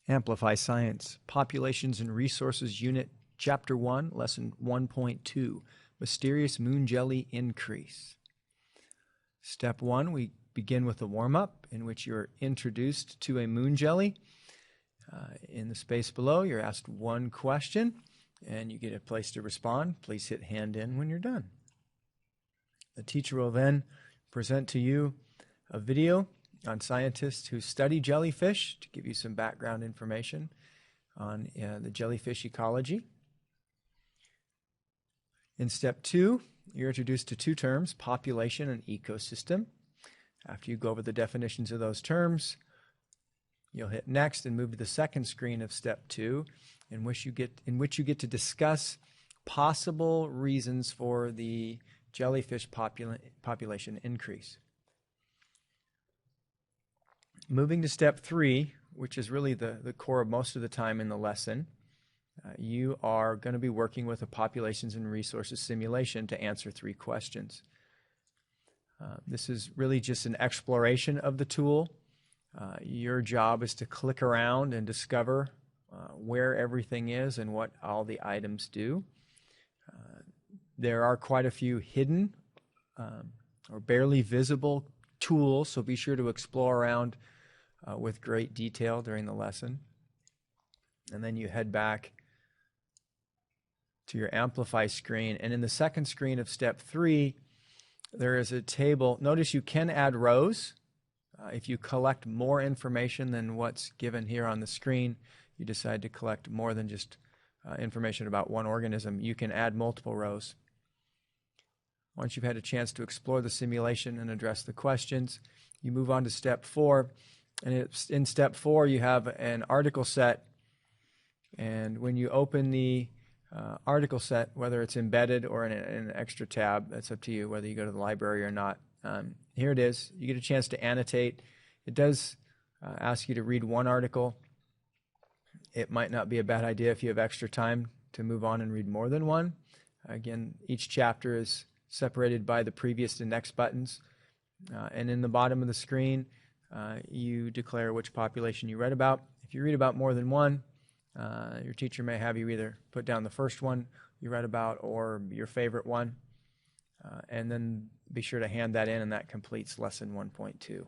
Amplify Science, Populations and Resources Unit, Chapter 1, Lesson 1.2, Mysterious Moon Jelly Increase. Step 1, we begin with a warm-up in which you're introduced to a moon jelly. In the space below, you're asked one question, and you get a place to respond. Please hit hand in when you're done. The teacher will then present to you a video on scientists who study jellyfish to give you some background information on the jellyfish ecology. In step 2, you're introduced to two terms, population and ecosystem. After you go over the definitions of those terms, you'll hit next and move to the second screen of step 2, in which you get to discuss possible reasons for the jellyfish population increase. Moving to step 3, which is really the core of most of the time in the lesson, you are going to be working with a populations and resources simulation to answer 3 questions. This is really just an exploration of the tool. Your job is to click around and discover where everything is and what all the items do. There are quite a few hidden or barely visible tools, so be sure to explore around with great detail during the lesson. And then you head back to your Amplify screen, and in the second screen of step 3, there is a table. Notice you can add rows. If you collect more information than what's given here on the screen, you decide to collect more than just information about one organism, you can add multiple rows. Once you've had a chance to explore the simulation and address the questions, you move on to step 4. And in step 4, you have an article set. And when you open the article set, whether it's embedded or in an extra tab, that's up to you, whether you go to the library or not. Here it is. You get a chance to annotate. It does ask you to read one article. It might not be a bad idea if you have extra time to move on and read more than one. Again, each chapter is separated by the previous and next buttons. And in the bottom of the screen, you declare which population you read about. If you read about more than one, your teacher may have you either put down the first one you read about or your favorite one, and then be sure to hand that in, and that completes lesson 1.2.